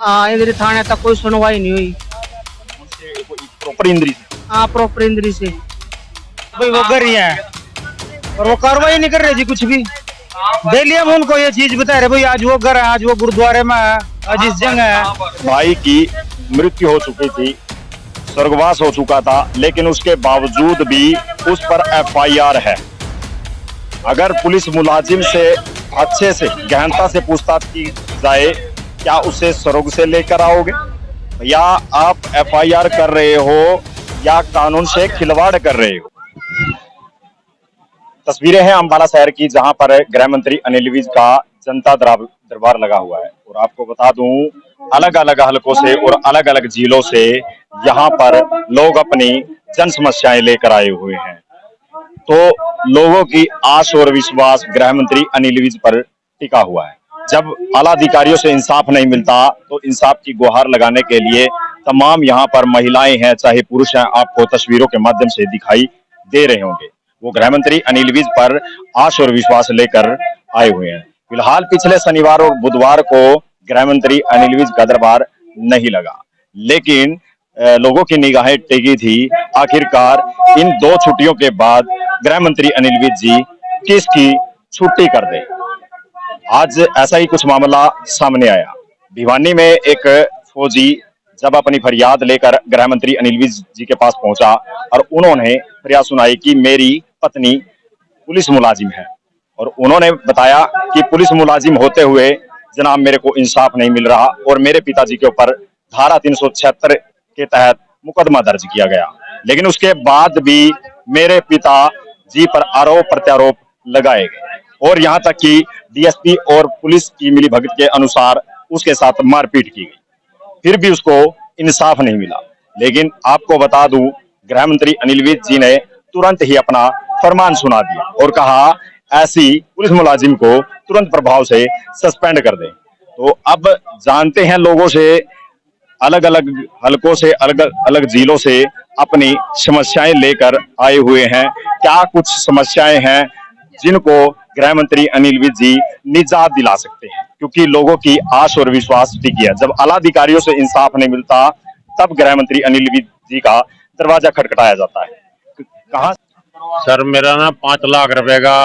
हाँ इधर थाने तक कोई सुनवाई नहीं हुई। प्रॉपर इंद्री से? हाँ प्रॉपर इंद्री से। भाई वो कर रही है और वो कार्रवाई नहीं कर रहे जी कुछ भी। डेली हम उनको ये चीज बता रहे भाई आज वो घर है, आज वो गुरुद्वारे में है, आज इस जगह है। भाई की मृत्यु हो चुकी थी, स्वर्गवास हो चुका था, लेकिन उसके बावजूद भी उस पर एफआईआर है। अगर पुलिस मुलाजिम से अच्छे से गहनता से पूछताछ की जाए, क्या उसे स्वर्ग से लेकर आओगे, या आप एफआईआर कर रहे हो या कानून से खिलवाड़ कर रहे हो? तस्वीरें हैं अंबाला शहर की, जहां पर गृह मंत्री अनिल विज का जनता दरबार लगा हुआ है। और आपको बता दूं, अलग अलग हलकों से और अलग अलग जिलों से यहाँ पर लोग अपनी जन समस्याएं लेकर आए हुए हैं। तो लोगों की आस और विश्वास गृह मंत्री अनिल विज पर टिका हुआ है। जब आला अधिकारियों से इंसाफ नहीं मिलता तो इंसाफ की गुहार लगाने के लिए तमाम यहाँ पर महिलाएं हैं चाहे पुरुष हैं, आपको तस्वीरों के माध्यम से दिखाई दे रहे होंगे, वो गृह मंत्री अनिल विज पर आस और विश्वास लेकर आए हुए हैं। फिलहाल पिछले शनिवार और बुधवार को गृह मंत्री अनिल विज का दरबार नहीं लगा, लेकिन लोगों की निगाहें टिकी थी आखिरकार इन 2 छुट्टियों के बाद गृह मंत्री अनिल विज जी किसकी छुट्टी कर दे। आज ऐसा ही कुछ मामला सामने आया। भिवानी में एक फौजी जब अपनी फरियाद लेकर गृह मंत्री अनिल विज जी के पास पहुंचा और उन्होंने फरियाद सुनाई कि मेरी पत्नी पुलिस मुलाजिम है, और उन्होंने बताया कि पुलिस मुलाजिम होते हुए जनाब मेरे को इंसाफ नहीं मिल रहा और मेरे पिताजी के ऊपर धारा 376 के तहत मुकदमा दर्ज किया गया, लेकिन उसके बाद भी मेरे पिताजी पर आरोप प्रत्यारोप लगाए गए और यहाँ तक कि डीएसपी और पुलिस की मिलीभगत के अनुसार उसके साथ मारपीट की गई, फिर भी उसको इंसाफ नहीं मिला। लेकिन आपको बता दूं, गृह मंत्री अनिल विज जी ने तुरंत ही अपना फरमान सुना दिया और कहा ऐसी पुलिस मुलाजिम को तुरंत प्रभाव से सस्पेंड कर दें। तो अब जानते हैं लोगों से, अलग अलग हलकों से, अलग अलग जिलों से अपनी समस्याएं लेकर आए हुए हैं। क्या कुछ समस्याएं हैं जिनको गृह मंत्री अनिल विज जी निजात दिला सकते हैं, क्योंकि लोगों की आस और विश्वास टिकी है। जब आला अधिकारियों से इंसाफ नहीं मिलता तब गृह मंत्री अनिल विज जी का दरवाजा खटखटाया जाता है। कहाँ सर मेरा ना 5 लाख रुपए का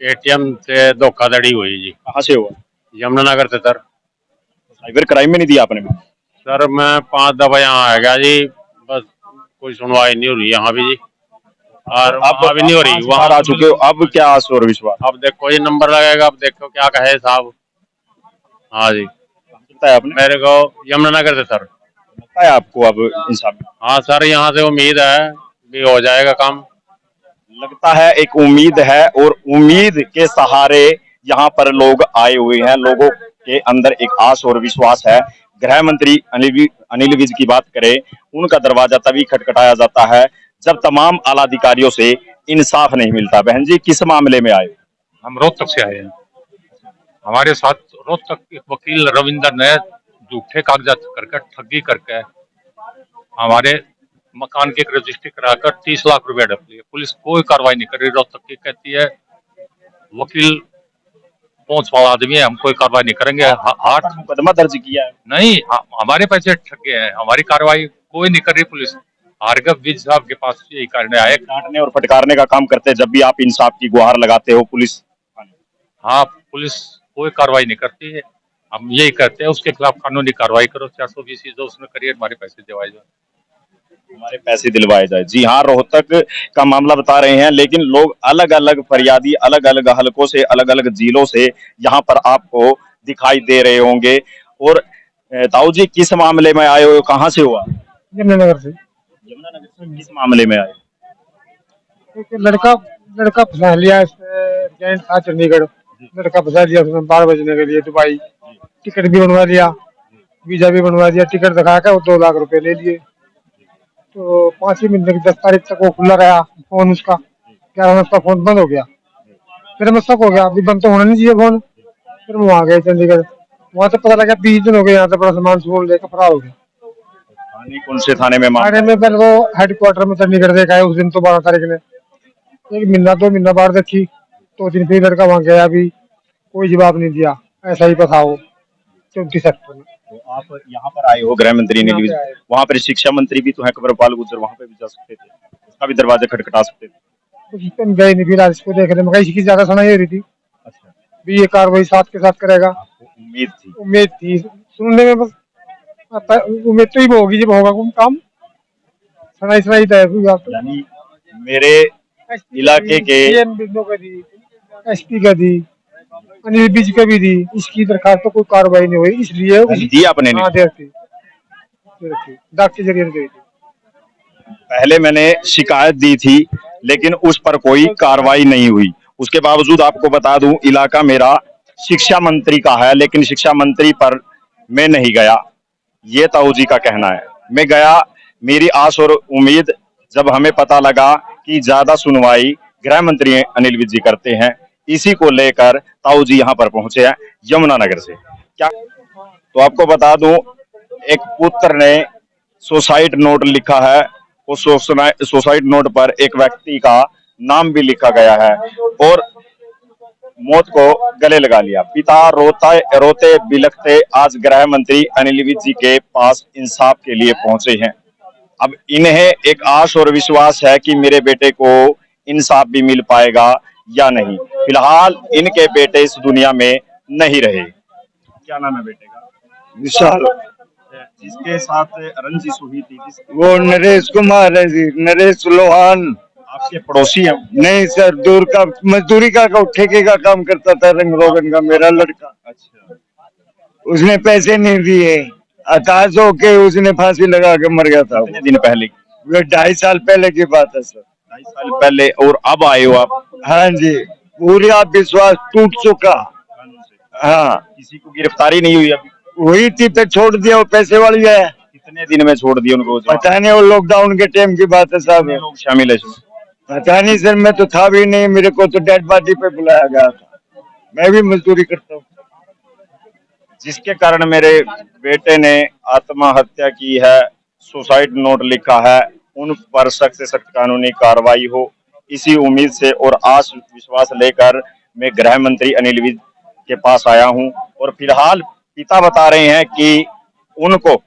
एटीएम से धोखाधड़ी हुई जी। कहाँ से हुआ? यमुनानगर से सर। साइबर क्राइम में नहीं दिया आपने? सर मैं 5 दफा यहाँ आ गया जी, बस कोई सुनवाई नहीं हो रही यहाँ भी जी, और अब भी नहीं हो रही। वहाँ आ चुके हो, अब क्या आस और विश्वास? अब देखो ये नंबर लगेगा, अब देखो क्या कहे साहब। हाँ जी लगता है आपने? मेरे को यमुनानगर से सर। लगता है आपको अब इंसाफ? हाँ सर यहाँ से उम्मीद है भी हो जाएगा काम। लगता है एक उम्मीद है, और उम्मीद के सहारे यहाँ पर लोग आए हुए हैं। लोगों के अंदर एक आस और विश्वास है। गृह मंत्री अनिल विज की बात करें, उनका दरवाजा तभी खटखटाया जाता है जब तमाम आला अधिकारियों से इंसाफ नहीं मिलता। बहन जी, किस मामले में आए? हम रोहतक से आए हैं। हमारे साथ रोहतक के वकील रविंदर ने झूठे कागजात करके ठगी करके हमारे मकान की रजिस्ट्री कराकर 30 लाख रुपए डप लिए। पुलिस कोई कार्रवाई नहीं कर रही। रोहतक की कहती है वकील पहुंच वाला आदमी है, हम कोई कार्रवाई नहीं करेंगे। 8 मुकदमा दर्ज किया है? नहीं, हमारे पैसे ठगे हैं, हमारी कार्रवाई कोई नहीं कर रही पुलिस। भार्गव विज साहब के पास यही करने आए, काटने और फटकारने का काम करते हैं जब भी आप इंसाफ की गुहार लगाते हो पुलिस। हाँ पुलिस कोई कार्रवाई नहीं करती है। हम यही कहते हैं उसके खिलाफ कानूनी कार्रवाई करो। 420 जो उसने करिए, हमारे पैसे दिलवाए जाए, हमारे पैसे दिलवाए जाए। जी हाँ, रोहतक का मामला बता रहे हैं, लेकिन लोग अलग अलग फरियादी अलग अलग हलकों से, अलग अलग जिलों से यहाँ पर आपको दिखाई दे रहे होंगे। और ताऊ जी, किस मामले में आए हो, कहाँ से हुआ? यमुनानगर से। यमुनानगर से किस मामले में आए? एक लड़का फंसा लिया, एजेंट था चंडीगढ़, लड़का फंसा लिया उसने 12 बजने के लिए दुबई। टिकट भी बनवा लिया, वीजा भी बनवा दिया, टिकट दिखा कर 2 लाख रुपए ले लिए। तो 5 ही महीने की 10 तारीख तक वो खुला रहा फोन उसका। 11 में उसका फोन बंद हो गया। फिर मैं शक हो गया, अभी बंद तो होना नहीं चाहिए फोन। फिर वो वहाँ गए चंडीगढ़, वहाँ से पता लगा 20 दिन हो गए यहाँ से बड़ा सामान सुमान लेकर फरार हो गया। कौन से थाने में? थाने में पहले वो हेडक्वार्टर में चंडीगढ़ देखा है उस दिन, तो 12 तारीख ने। 1 महीना 2 महीना बाद देखी, 2 दिन फिर लड़का वहाँ गया, भी कोई जवाब नहीं दिया, ऐसा ही फंसा हो। 34 सेक्टर में। तो आप यहाँ पर आए हो गृह मंत्री ने, यहाँ पे आए। वहाँ पर शिक्षा मंत्री भी तो है कंवरपाल गुर्जर, वहाँ पे भी जा सकते थे, उसका भी दरवाजा खटखटा सकते थे। उस दिन गए नहीं, फिर आज इसको देख रहे, मगर इसकी ज्यादा सुनाई हो रही थी अच्छा, भी ये कार्रवाई साथ के साथ करेगा। आपको उम्मीद थी? उम्मीद थी, सुनने में बस उम्मीद तो ही वो होगी जब होगा कोई काम। सुनाई सुनाई तो है कोई बात। यानी मेरे इलाके के एसपी का दी, अनिल विज का भी दी, इसकी दरखास्त तो कोई कार्रवाई नहीं हुई, इसलिए दी आपने नहीं? हाँ दे रखी, डाक के जरिए दी थी। पहले मैंने शिकायत दी थी लेकिन उस पर कोई कार्रवाई नहीं हुई। उसके बावजूद आपको बता दूं, इलाका मेरा शिक्षा मंत्री का है, लेकिन शिक्षा मंत्री पर मैं नहीं गया, ये ताऊ जी का कहना है। मैं गया, मेरी आस और उम्मीद, जब हमें पता लगा कि ज्यादा सुनवाई गृह मंत्री अनिल विज जी करते हैं, इसी को लेकर ताऊ जी यहाँ पर पहुंचे हैं यमुनानगर से। क्या तो आपको बता दूं, एक पुत्र ने सुसाइड नोट लिखा है, उस सुसाइड नोट पर एक व्यक्ति का नाम भी लिखा गया है और मौत को गले लगा लिया। पिता रोते बिलखते आज गृह मंत्री अनिल विज जी के पास इंसाफ के लिए पहुंचे हैं। अब इन्हें एक आश और विश्वास है कि मेरे बेटे को इंसाफ भी मिल पाएगा या नहीं। फिलहाल इनके बेटे इस दुनिया में नहीं रहे। क्या नाम है बेटे का? विशाल। जिसके साथ रंजिश हुई थी वो नरेश कुमार है जी, नरेश लोहान। आपके पड़ोसी हैं? नहीं सर, दूर का मजदूरी का ठेके का काम करता था, रंग रोगन का मेरा लड़का। अच्छा, उसने पैसे नहीं दिए, हताश होके उसने फांसी लगा के मर गया था। कितने दिन पहले? वो 2.5 साल पहले की बात है सर। 2.5 साल पहले। और अब आए हो आप? हाँ जी, पूरा विश्वास टूट चुका। हाँ, किसी को गिरफ्तारी नहीं हुई अभी? वही थी तो छोड़ दिया, वो पैसे वाली है। कितने दिन में छोड़ दिया उनको? पता नहीं, वो लॉकडाउन के टाइम की बात है साहब। लोग शामिल है? पता नहीं सर, मैं तो था भी नहीं, मेरे को तो डेड बॉडी पे बुलाया गया था। मैं भी मजदूरी करता हूँ। जिसके कारण मेरे बेटे ने आत्महत्या की है, सुसाइड नोट लिखा है, उन पर सख्त से सख्त कानूनी कार्रवाई हो, इसी उम्मीद से और आस विश्वास लेकर मैं गृह मंत्री अनिल विज के पास आया हूं। और फिलहाल पिता बता रहे हैं कि उनको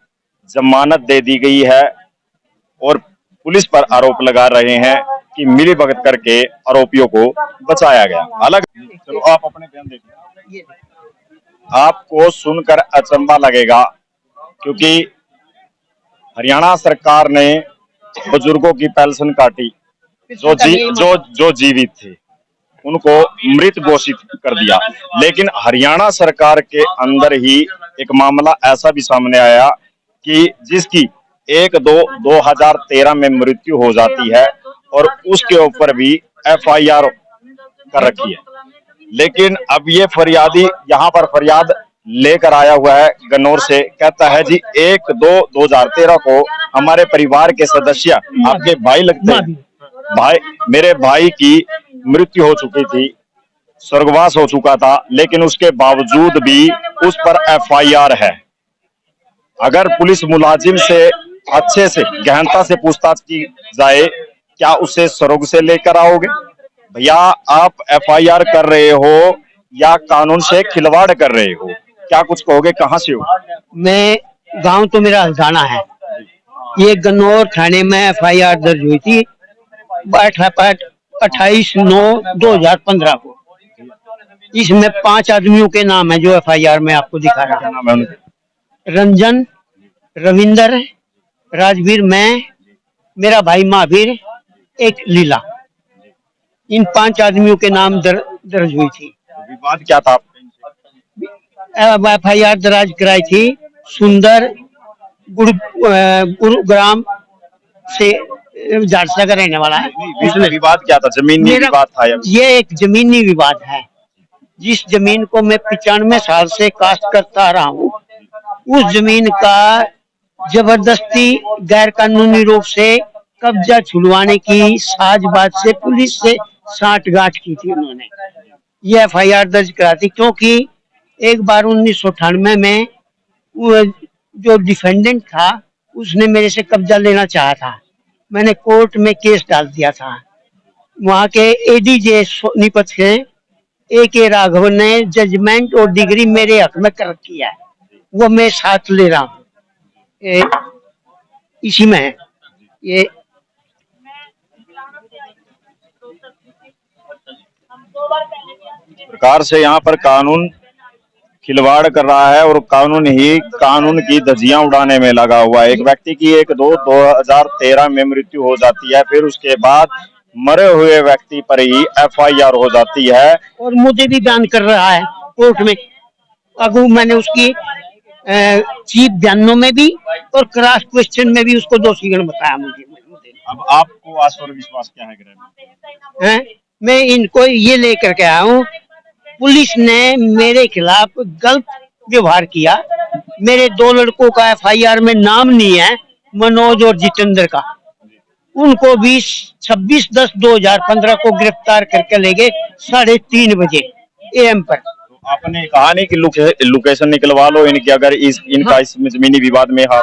जमानत दे दी गई है और पुलिस पर आरोप लगा रहे हैं कि मिलीभगत करके आरोपियों को बचाया गया। अलग चलो आप अपने बयान देखिए, आपको सुनकर अचंभा लगेगा क्योंकि हरियाणा सरकार ने बुजुर्गों की पेंशन काटी, जो जीवित थे उनको मृत घोषित कर दिया। लेकिन हरियाणा सरकार के अंदर ही एक मामला ऐसा भी सामने आया कि जिसकी 1/2/2013 में मृत्यु हो जाती है और उसके ऊपर भी FIR कर रखी है। लेकिन अब ये फरियादी यहाँ पर फरियाद लेकर आया हुआ है गन्नौर से, कहता है जी 1/2/2013 को हमारे परिवार के सदस्य, आपके भाई लगते हैं, भाई, मेरे भाई की मृत्यु हो चुकी थी, स्वर्गवास हो चुका था, लेकिन उसके बावजूद भी उस पर FIR है। अगर पुलिस मुलाजिम से अच्छे से गहनता से पूछताछ की जाए, क्या उसे सरोग से लेकर आओगे? भैया आप FIR कर रहे हो या कानून से खिलवाड़ कर रहे हो? क्या कुछ कहोगे? कहाँ से हो? मैं गांव तो मेरा हल्दाना है। ये गन्नौर थाने में FIR दर्ज हुई थी 28/9/2015 को। इसमें 5 आदमियों के नाम है जो FIR में आपको दिखा रहा हूं। रंजन, रविंदर, राजवीर, मैं, मेरा भाई महावीर, एक लीला, इन 5 आदमियों के नाम दर्ज हुई थी। विवाद क्या था? FIR दर्ज कराई थी सुंदर गुरुग्राम से, झारसा का रहने वाला है। उसमें विवाद क्या था? जमीनी विवाद था? ये एक जमीनी विवाद है। जिस जमीन को मैं 95 साल से काश्त करता आ रहा हूँ, उस जमीन का जबरदस्ती गैर कानूनी रूप से कब्जा छुड़वाने की साजबाज से पुलिस से साठगांठ की थी उन्होंने। ये FIR दर्ज करा थी क्योंकि एक बार 1998 में जो डिफेंडेंट था उसने मेरे से कब्जा लेना चाहा था। मैंने कोर्ट में केस डाल दिया था। वहाँ के ADJ सोनीपत के AK राघवन ने जजमेंट और डिग्री मेरे हक में कर रखी है। वो मैं साथ ले रहा हूँ, इसी में है ये। प्रकार से यहाँ पर कानून खिलवाड़ कर रहा है और कानून ही कानून की धज्जियां उड़ाने में लगा हुआ है। एक व्यक्ति की 2013 में मृत्यु हो जाती है, फिर उसके बाद मरे हुए व्यक्ति पर ही FIR हो जाती है और मुझे भी बयान कर रहा है कोर्ट में। अगू मैंने उसकी चीफ बयानों में भी और क्रॉस क्वेश्चन में भी उसको दोषी बताया मुझे। अब आपको आस पर विश्वास क्या है गृह में? मैं इनको ये लेकर के आया हूँ, पुलिस ने मेरे खिलाफ गलत व्यवहार किया। मेरे 2 लड़कों का FIR में नाम नहीं है, मनोज और जितेंद्र का। उनको 26/10/2015 को गिरफ्तार करके ले गए 3:30 बजे AM पर। तो आपने कहा नहीं कि लोकेशन निकलवा लो इनकी, अगर इनका इस जमीनी विवाद में हाथ?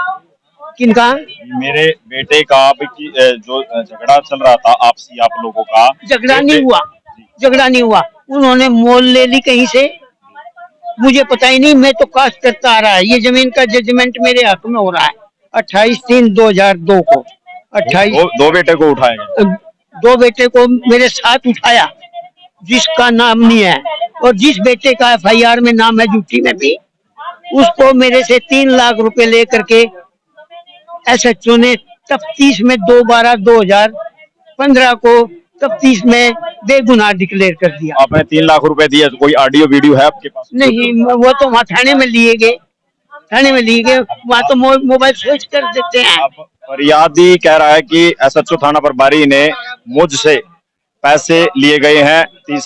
किनका? मेरे बेटे का आपकी जो झगड़ा चल रहा था आपसी आप लोगों का, झगड़ा नहीं हुआ। उन्होंने मोल ले ली कहीं से, मुझे पता ही नहीं। मैं तो कास्ट करता आ रहा है। ये जमीन का जजमेंट मेरे हक में हो रहा है 28/3/2002 को। 28 दो बेटे को उठाएंगे, 2 बेटे को मेरे साथ उठाया जिसका नाम नहीं है, और जिस बेटे का FIR में नाम है ड्यूटी में भी, उसको मेरे से 3 लाख रुपए लेकर के SHO ने तफ्तीश में 2/12/2015 को तफ्तीश में बेगुनाह डिक्लेयर कर दिया। आपने 3 लाख रुपए दिए, तो कोई ऑडियो वीडियो है आपके पास? नहीं, वो तो वहाँ थाने में लिए गए, वहाँ तो मोबाइल स्विच कर देते हैं। फरियादी कह रहा है कि SHO थाना प्रभारी ने मुझसे पैसे लिए गए हैं 3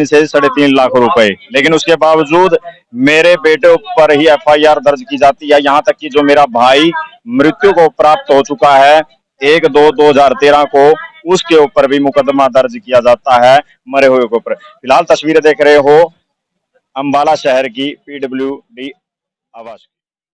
से 3.5 लाख रुपए, लेकिन उसके बावजूद मेरे बेटे पर ही FIR दर्ज की जाती है। यहाँ तक कि जो मेरा भाई मृत्यु को प्राप्त हो चुका है 1/2/2013 को, उसके ऊपर भी मुकदमा दर्ज किया जाता है मरे हुए के ऊपर। फिलहाल तस्वीरें देख रहे हो अम्बाला शहर की PWD आवास।